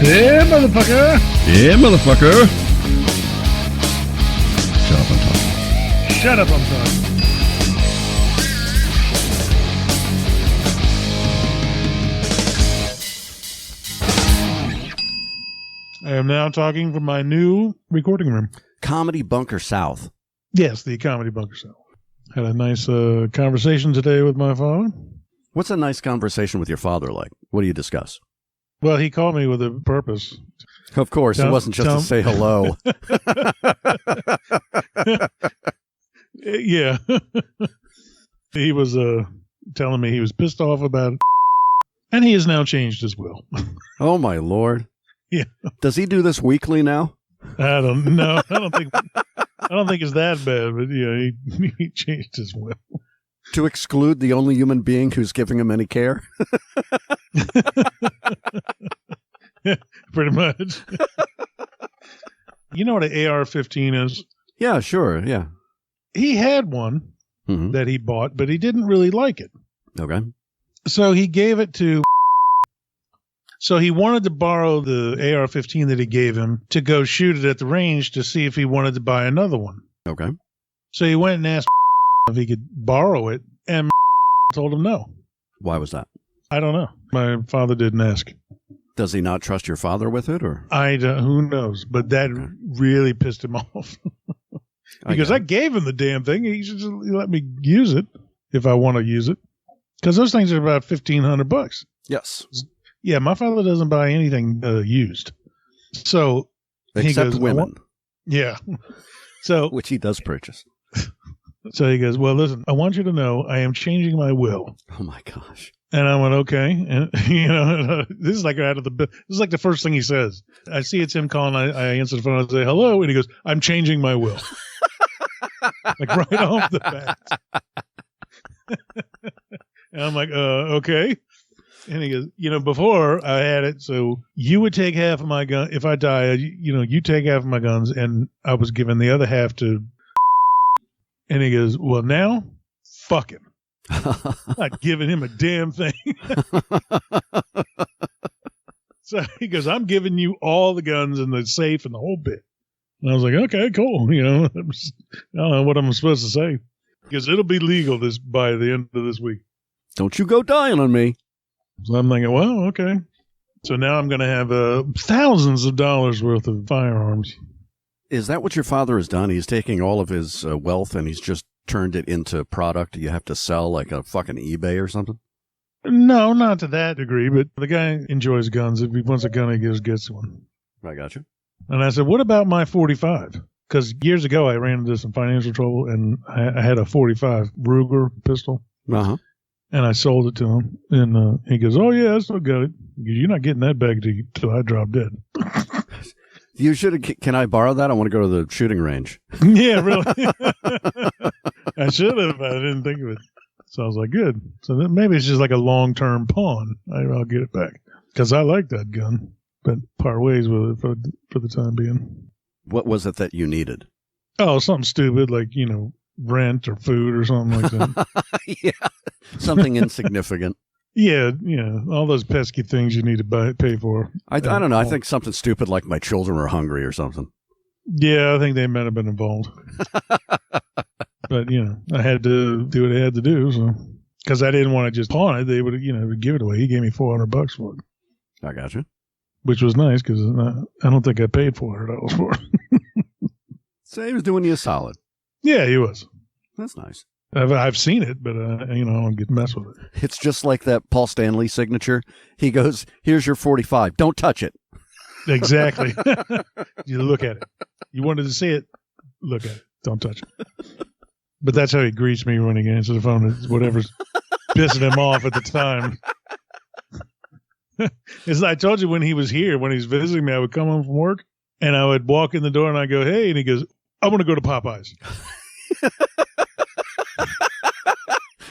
Yeah, motherfucker. Yeah, motherfucker. Shut up, I'm talking. Shut up, I'm talking. I am now talking from my new recording room. Comedy Bunker South. Yes, the Comedy Bunker South. Had a nice conversation today with my father. What's a nice conversation with your father like? What do you discuss? Well, he called me with a purpose. Of course, it wasn't just to say hello. Yeah. He was telling me he was pissed off about it, and he has now changed his will. Oh, my Lord. Yeah. Does he do this weekly now? I don't know. I don't think it's that bad, but yeah, he changed his will. To exclude the only human being who's giving him any care? Pretty much. You know what an AR-15 is? Yeah, sure, yeah. He had one that he bought, but he didn't really like it. Okay. So he gave it to... So he wanted to borrow the AR-15 that he gave him to go shoot it at the range to see if he wanted to buy another one. Okay. So he went and asked if he could borrow it, and told him no. Why was that? I don't know. My father didn't ask. Does he not trust your father with it, or? Who knows? But that really pissed him off. Because I gave him the damn thing. He should just let me use it if I want to use it. Because those things are about $1,500. Yes. Yeah, my father doesn't buy anything used. So except he goes, women. Yeah. So which he does purchase. So he goes, well, listen, I want you to know I am changing my will. Oh my gosh. And I went, okay. And this is like this is like the first thing he says. I see it's him calling. I answer the phone. I say, hello. And he goes, I'm changing my will. Like right off the bat. And I'm like, okay. And he goes, before I had it, so you would take half of my gun. If I die, you take half of my guns, and I was giving the other half to. And he goes, well, now, fuck him. Not giving him a damn thing. So he goes, I'm giving you all the guns and the safe and the whole bit. And I was like, okay, cool. I don't know what I'm supposed to say. Because it'll be legal by the end of this week. Don't you go dying on me. So I'm thinking, well, okay. So now I'm going to have thousands of dollars worth of firearms. Is that what your father has done? He's taking all of his wealth and he's just turned it into product you have to sell like a fucking eBay or something? No, not to that degree, but the guy enjoys guns. If he wants a gun, he gets one. I got you. And I said, what about my 45? Because years ago I ran into some financial trouble and I had a 45 Ruger pistol. Uh-huh. And I sold it to him. And he goes, oh, yeah, I still got it. You're not getting that back till I drop dead. You should have. Can I borrow that? I want to go to the shooting range. Yeah, really. I should have. I didn't think of it. So I was like, good. So then maybe it's just like a long-term pawn. I'll get it back. Because I like that gun. But part ways with it for the time being. What was it that you needed? Oh, something stupid like, rent or food or something like that. Yeah. Something insignificant. Yeah, all those pesky things you need to pay for. I don't know. I think something stupid like my children are hungry or something. Yeah, I think they might have been involved. But, I had to do what I had to do. So, because I didn't want to just pawn it. They would, give it away. He gave me $400 for it. I got you. Which was nice because I don't think I paid $400 for it. So he was doing you a solid. Yeah, he was. That's nice. I've seen it, but I don't get mess with it. It's just like that Paul Stanley signature. He goes, "Here's your 45. Don't touch it." Exactly. You look at it. You wanted to see it. Look at it. Don't touch it. But that's how he greets me when he answers the phone. It's whatever's pissing him off at the time. As I told you, when he was here, when he was visiting me, I would come home from work and I would walk in the door and I go, "Hey," and he goes, "I want to go to Popeyes."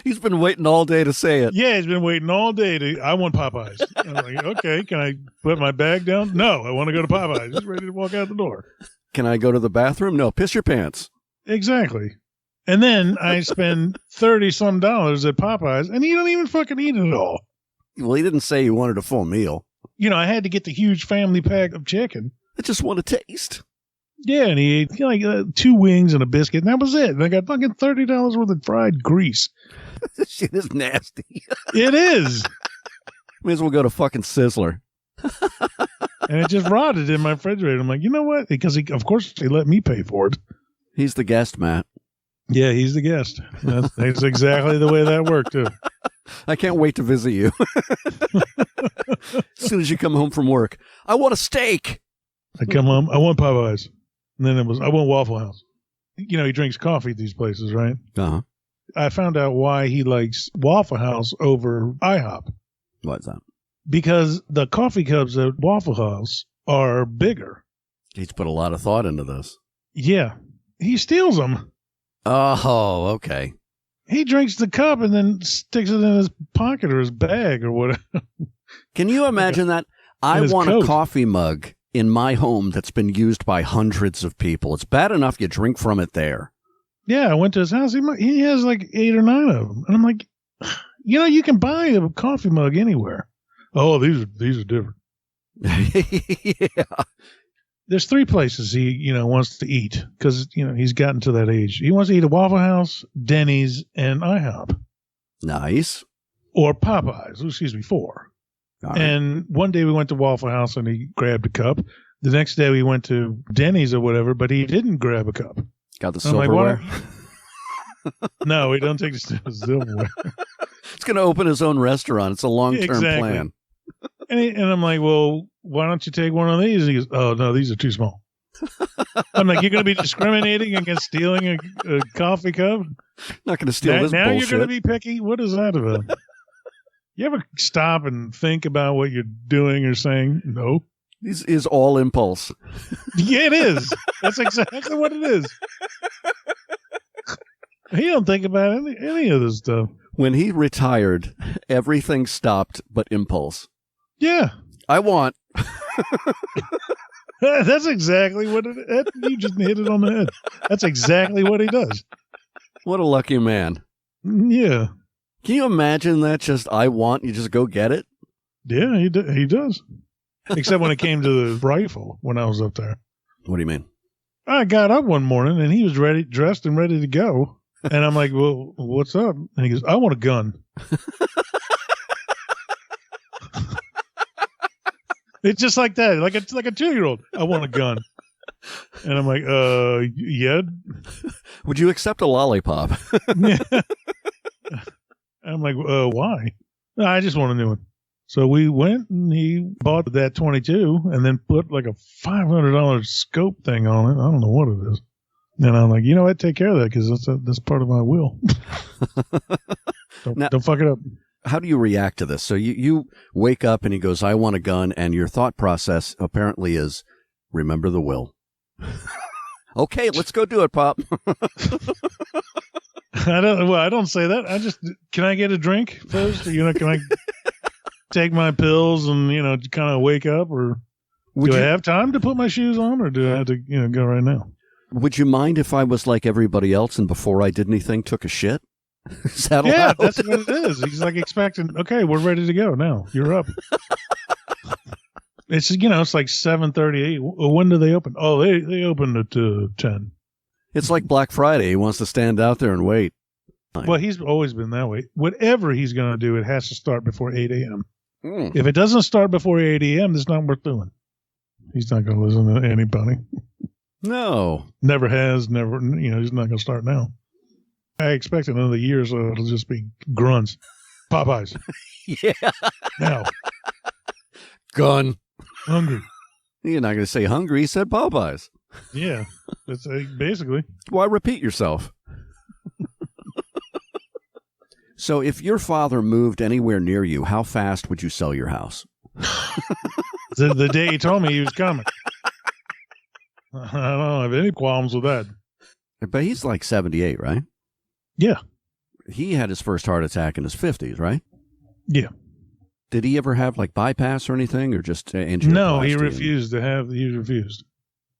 He's been waiting all day to say it. Yeah, he's been waiting all day I want Popeyes. I'm like, okay, can I put my bag down? No, I want to go to Popeyes. He's ready to walk out the door. Can I go to the bathroom? No, piss your pants. Exactly. And then I spend $30-some at Popeyes, and you don't even fucking eat it all. Well, he didn't say he wanted a full meal. I had to get the huge family pack of chicken. I just want a taste. Yeah, and he ate like 2 wings and a biscuit, and that was it. And I got fucking $30 worth of fried grease. This shit is nasty. It is. May as well go to fucking Sizzler. And it just rotted in my refrigerator. I'm like, you know what? Because of course he let me pay for it. He's the guest, Matt. Yeah, he's the guest. That's exactly the way that worked, too. I can't wait to visit you. As soon as you come home from work, I want a steak. I come home, I want Popeyes. And then I want Waffle House. He drinks coffee at these places, right? Uh-huh. I found out why he likes Waffle House over IHOP. What's that? Because the coffee cups at Waffle House are bigger. He's put a lot of thought into this. Yeah. He steals them. Oh, okay. He drinks the cup and then sticks it in his pocket or his bag or whatever. Can you imagine that? I want a coffee mug in my home that's been used by hundreds of people. It's bad enough you drink from it there. Yeah, I went to his house. He has like 8 or 9 of them. And I'm like, you can buy a coffee mug anywhere. Oh, these are different. Yeah. There's 3 places he, wants to eat because, he's gotten to that age. He wants to eat at Waffle House, Denny's, and IHOP. Nice. Or Popeyes. Excuse me, 4. Right. And one day we went to Waffle House and he grabbed a cup. The next day we went to Denny's or whatever, but he didn't grab a cup. Got the silverware? No, he don't take the silverware. It's going to open his own restaurant. It's a long-term plan. And I'm like, well, why don't you take one of these? And he goes, oh, no, these are too small. I'm like, you're going to be discriminating against stealing a coffee cup? Not going to steal this now bullshit. You're going to be picky? What is that about? You ever stop and think about what you're doing or saying? No. This is all impulse. Yeah, it is. That's exactly what it is. He don't think about any of this stuff. When he retired, everything stopped but impulse. Yeah. I want. That's exactly what you just hit it on the head. That's exactly what he does. What a lucky man. Yeah. Can you imagine that? Just, I want, you just go get it? Yeah, he does. Except when it came to the rifle when I was up there. What do you mean? I got up one morning and he was dressed and ready to go. And I'm like, well, what's up? And he goes, I want a gun. It's just like that. Like a 2-year-old. I want a gun. And I'm like, yeah. Would you accept a lollipop? Yeah. I'm like, why? No, I just want a new one. So we went and he bought that 22 and then put like a $500 scope thing on it. I don't know what it is. And I'm like, you know what? Take care of that because that's part of my will. Don't fuck it up. How do you react to this? So you wake up and he goes, I want a gun. And your thought process apparently is, remember the will. Okay, let's go do it, Pop. I don't say that. Can I get a drink first? Can I take my pills and, kind of wake up? Or do I have time to put my shoes on? Or do I have to, go right now? Would you mind if I was like everybody else and before I did anything took a shit? Is that allowed? Yeah, that's what it is. He's like expecting, okay, we're ready to go now. You're up. It's, it's like 7:38. When do they open? Oh, they open at 10. It's like Black Friday. He wants to stand out there and wait. Well, he's always been that way. Whatever he's going to do, it has to start before 8 a.m. If it doesn't start before 8 a.m., it's not worth doing. He's not going to listen to anybody. No. Never has, never, he's not going to start now. I expect in another year or so it'll just be grunts. Popeyes. Yeah. Now. Gun. Hungry. You're not going to say hungry. He said Popeyes. Yeah. That's basically. Why repeat yourself? So if your father moved anywhere near you, how fast would you sell your house? The day he told me he was coming. I don't have any qualms with that. But he's like 78, right? Yeah. He had his first heart attack in his 50s, right? Yeah. Did he ever have like bypass or anything or just angioplasty? No, he refused.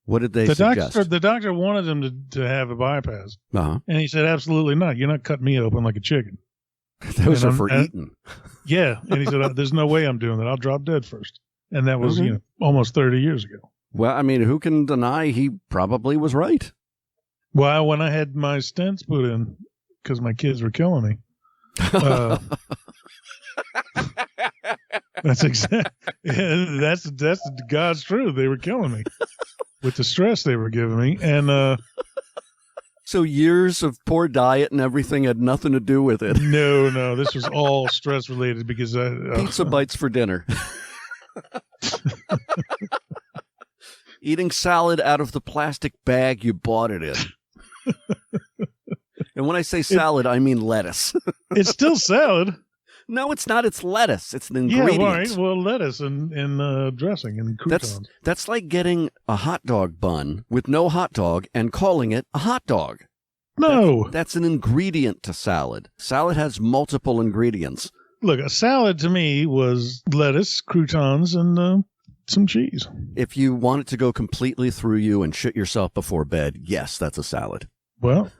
What did they suggest? The doctor wanted him to have a bypass. Uh-huh. And he said, absolutely not. You're not cutting me open like a chicken. Those are for eating. Yeah. And he said, there's no way I'm doing that. I'll drop dead first. And that was, almost 30 years ago. Well, I mean, who can deny he probably was right? Well, when I had my stents put in, because my kids were killing me. That's God's truth. They were killing me with the stress they were giving me. And so years of poor diet and everything had nothing to do with it. No, this was all stress related because pizza bites for dinner. Eating salad out of the plastic bag you bought it in. And when I say salad, I mean lettuce. It's still salad. No, it's not. It's lettuce. It's an ingredient. Yeah, right. Well, lettuce and dressing and croutons. That's like getting a hot dog bun with no hot dog and calling it a hot dog. No. That's an ingredient to salad. Salad has multiple ingredients. Look, a salad to me was lettuce, croutons, and some cheese. If you want it to go completely through you and shit yourself before bed, yes, that's a salad. Well,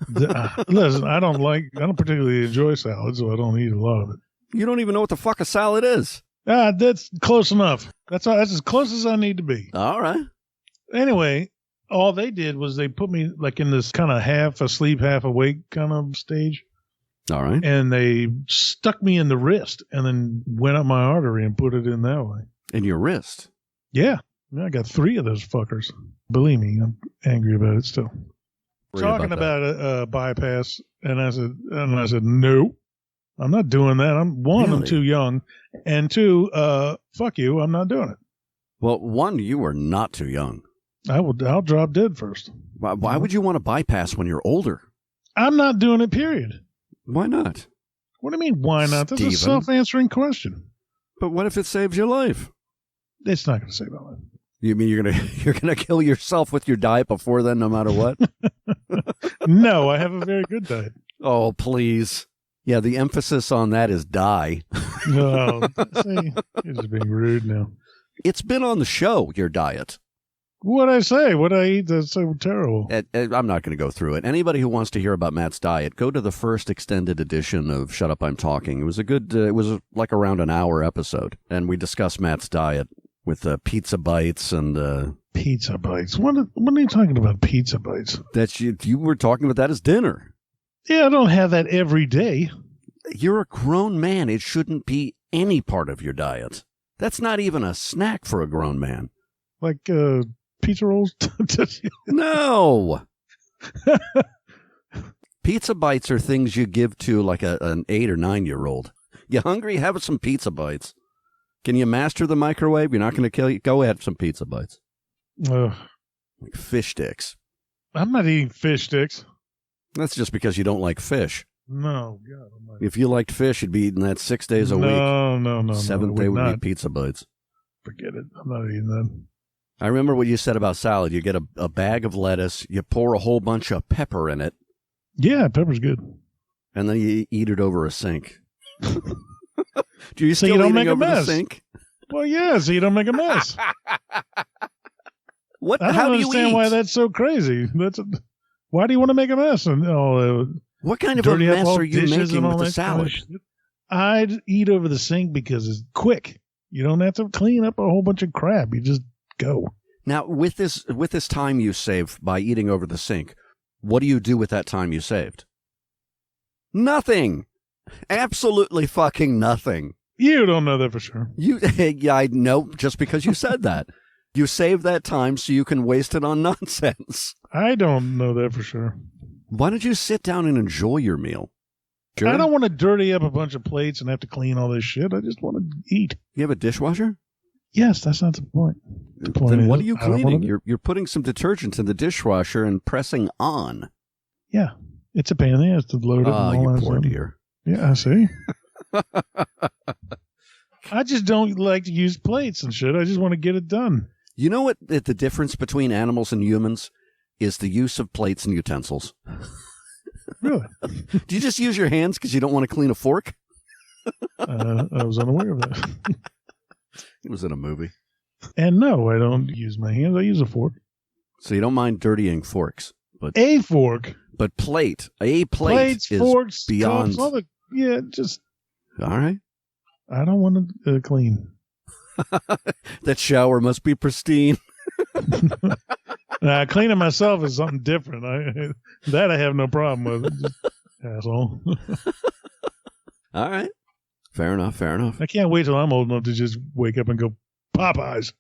listen, I don't particularly enjoy salad, so I don't eat a lot of it. You don't even know what the fuck a salad is. That's close enough. That's as close as I need to be. All right. Anyway, all they did was they put me like in this kind of half asleep, half awake kind of stage. All right. And they stuck me in the wrist and then went up my artery and put it in that way. In your wrist? Yeah. I got 3 of those fuckers. Believe me, I'm angry about it still. Talking about a bypass, and I said, no, I'm not doing that. I'm too young, and 2, fuck you, I'm not doing it. Well, 1, you are not too young. I'll drop dead first. Why would you want to bypass when you're older? I'm not doing it, period. Why not? What do you mean, why not? That's a self-answering question. But what if it saves your life? It's not going to save my life. You mean you're gonna kill yourself with your diet before then, no matter what? No, I have a very good diet. Oh, please. Yeah, the emphasis on that is die. No, see, you're just being rude now. It's been on the show, your diet. What'd I say? What'd I eat that's so terrible? I'm not going to go through it. Anybody who wants to hear about Matt's diet, go to the first extended edition of Shut Up, I'm Talking. It was it was like around an hour episode, and we discussed Matt's diet with pizza bites and... Pizza bites? What are you talking about, pizza bites? That you were talking about that as dinner. Yeah, I don't have that every day. You're a grown man. It shouldn't be any part of your diet. That's not even a snack for a grown man. Like pizza rolls? No. Pizza bites are things you give to like an 8 or 9-year-old. You hungry? Have some pizza bites. Can you master the microwave? You're not going to kill you. Go ahead, some pizza bites. Like fish sticks. I'm not eating fish sticks. That's just because you don't like fish. No, God. If you liked fish, you'd be eating that 6 days a week. No. 7th day would be pizza bites. Forget it. I'm not eating that. I remember what you said about salad. You get a bag of lettuce, you pour a whole bunch of pepper in it. Yeah, pepper's good. And then you eat it over a sink. Do you so still you don't eating make a over mess. the sink? Well, yeah, so you don't make a mess. What? I don't understand why that's so crazy. Why do you want to make a mess? And what kind of a mess are you making with the salad? I'd eat over the sink because it's quick. You don't have to clean up a whole bunch of crap. You just go. Now, with this time you save by eating over the sink, what do you do with that time you saved? Nothing. Absolutely fucking nothing. You don't know that for sure. Yeah, I know just because you said that. You save that time so you can waste it on nonsense. I don't know that for sure. Why don't you sit down and enjoy your meal? Sure. I don't want to dirty up a bunch of plates and have to clean all this shit. I just want to eat. You have a dishwasher? Yes, that's not the point. The point then is, what are you cleaning? You're putting some detergent in the dishwasher and pressing on. Yeah, it's a pain in the ass to load up. Oh, you poor dear. Yeah, I see. I just don't like to use plates and shit. I just want to get it done. You know what the difference between animals and humans is? The use of plates and utensils. Really? Do you just use your hands because you don't want to clean a fork? I was unaware of that. It was in a movie. And no, I don't use my hands. I use a fork. So you don't mind dirtying forks, but a fork, but a plate plates, is forks, beyond. cups, just. All right. I don't want to clean. That shower must be pristine. Cleaning myself is something different. I have no problem with. Just, asshole. All right. Fair enough. I can't wait till I'm old enough to just wake up and go, Popeyes.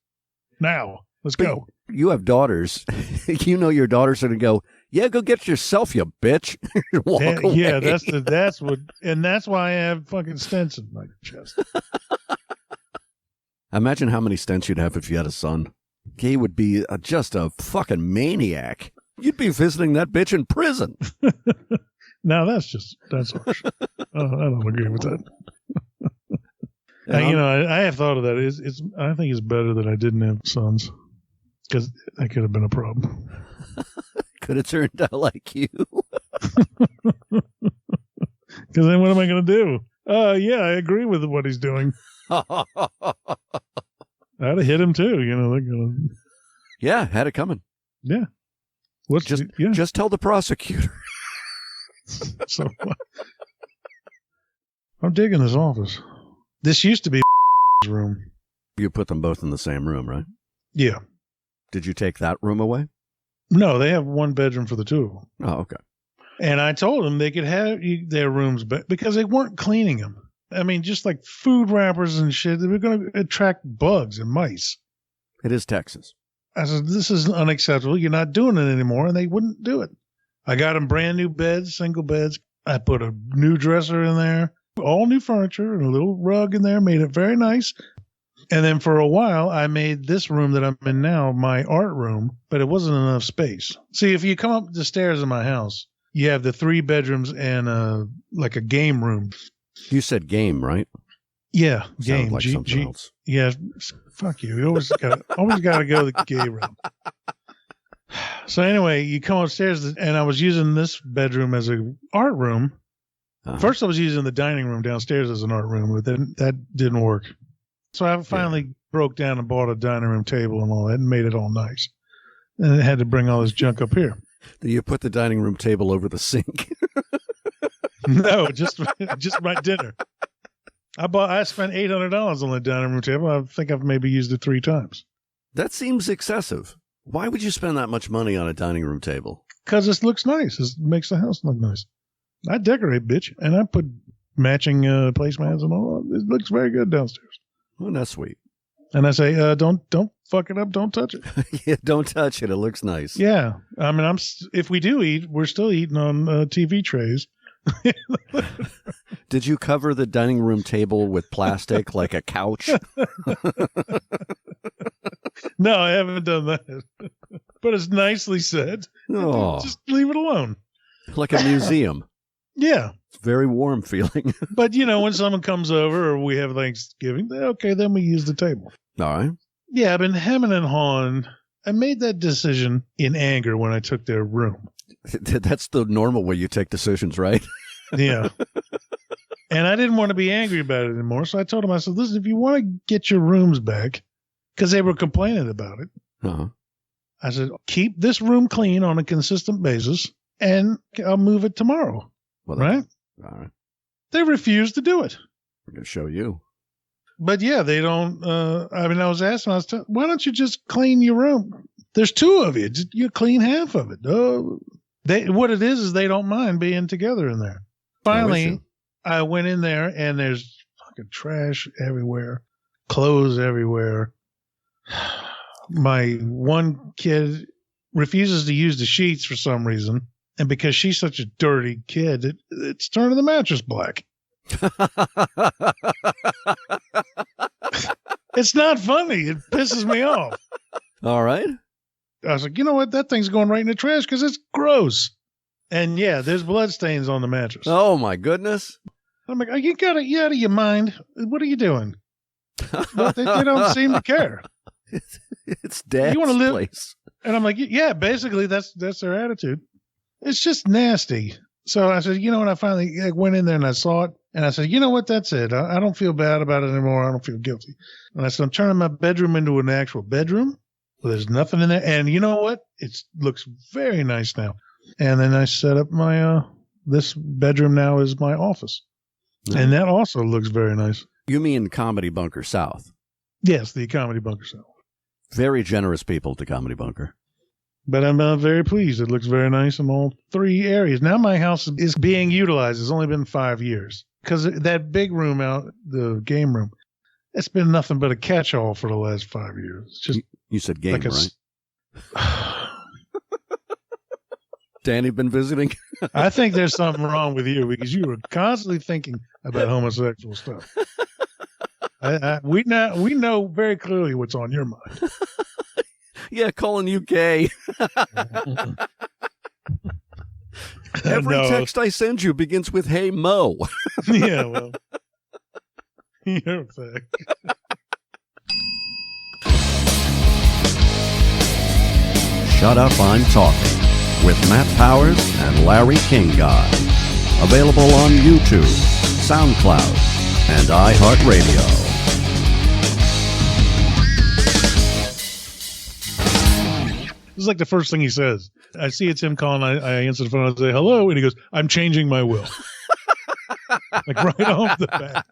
Now, let's go. You have daughters. You know your daughters are going to go, yeah, go get yourself, you bitch. Walk away. Yeah, that's what, and that's why I have fucking stents in my chest. Imagine how many stents you'd have if you had a son. He would be just a fucking maniac. You'd be visiting that bitch in prison. Now that's harsh. I don't agree with that. I have thought of that. I think it's better that I didn't have sons, because that could have been a problem. Could have turned out like you. Because then what am I going to do? Yeah, I agree with what he's doing. I'd have hit him too. They're gonna. Yeah, had it coming. Yeah. Just tell the prosecutor. So, I'm digging this office. This used to be room. You put them both in the same room, right? Yeah. Did you take that room away? No, they have one bedroom for the two of them. Oh, okay. And I told them they could have their rooms back because they weren't cleaning them. I mean, just like food wrappers and shit, they were going to attract bugs and mice. It is Texas. I said, this is unacceptable. You're not doing it anymore. And they wouldn't do it. I got them brand new beds, single beds. I put a new dresser in there, all new furniture, and a little rug in there, made it very nice. And then for a while, I made this room that I'm in now my art room, but it wasn't enough space. See, if you come up the stairs in my house, you have the 3 bedrooms and like a game room. You said game, right? Yeah, game. Sounds like something else. Yeah, fuck you. You always got to go the gay room. So anyway, you come upstairs, and I was using this bedroom as an art room. Uh-huh. First, I was using the dining room downstairs as an art room, but then that didn't work. So I finally broke down and bought a dining room table and all that and made it all nice. And I had to bring all this junk up here. You put the dining room table over the sink? No, just my dinner. I spent $800 on the dining room table. I think I've maybe used it 3 times. That seems excessive. Why would you spend that much money on a dining room table? Because it looks nice. It makes the house look nice. I decorate, bitch, and I put matching placemats and all. It looks very good downstairs. Oh, that's sweet. And I say, don't fuck it up. Don't touch it. Yeah, don't touch it. It looks nice. Yeah. I mean, if we do eat, we're still eating on TV trays. Did you cover the dining room table with plastic like a couch? No, I haven't done that. But it's nicely said. Oh. Just leave it alone. Like a museum. Yeah. It's very warm feeling. But, when someone comes over or we have Thanksgiving, okay, then we use the table. All right. Yeah, I've been hemming and hawing. I made that decision in anger when I took their room. That's the normal way you take decisions, right? Yeah. And I didn't want to be angry about it anymore. So I told them, I said, listen, if you want to get your rooms back, because they were complaining about it. Uh-huh. I said, keep this room clean on a consistent basis, and I'll move it tomorrow. Well, right? All right. They refused to do it. I'm going to show you. But yeah, they don't. I was asking, why don't you just clean your room? There's 2 of you. You clean half of it. What it is they don't mind being together in there. Finally, I went in there, and there's fucking trash everywhere, clothes everywhere. My one kid refuses to use the sheets for some reason. And because she's such a dirty kid, it's turning the mattress black. It's not funny. It pisses me off. All right. I was like, you know what? That thing's going right in the trash because it's gross. And yeah, there's blood stains on the mattress. Oh, my goodness. I'm like, you got it out of your mind. What are you doing? But they don't seem to care. It's Dad's place. And I'm like, yeah, basically that's their attitude. It's just nasty. So I said, when I finally went in there and I saw it, and I said, you know what, that's it. I don't feel bad about it anymore. I don't feel guilty. And I said, I'm turning my bedroom into an actual bedroom. Well, there's nothing in there. And you know what? it looks very nice now. And then I set up my this bedroom now is my office. Nice. And that also looks very nice. You mean Comedy Bunker South? Yes, the Comedy Bunker South. Very generous people to Comedy Bunker. But I'm very pleased. It looks very nice in all 3 areas. Now my house is being utilized. It's only been 5 years. Because that big room out, the game room, it's been nothing but a catch-all for the last 5 years. It's just you said game, like right? Danny been visiting? I think there's something wrong with you because you were constantly thinking about homosexual stuff. We know very clearly what's on your mind. Yeah, calling you gay. Every text I send you begins with, "Hey, Mo." Yeah, well, you're a fact. Shut Up, I'm Talking with Matt Powers and Larry King Guy. Available on YouTube, SoundCloud, and iHeartRadio. This is like the first thing he says. I see it's him calling. I answer the phone and say, hello. And he goes, I'm changing my will. Like right off the bat.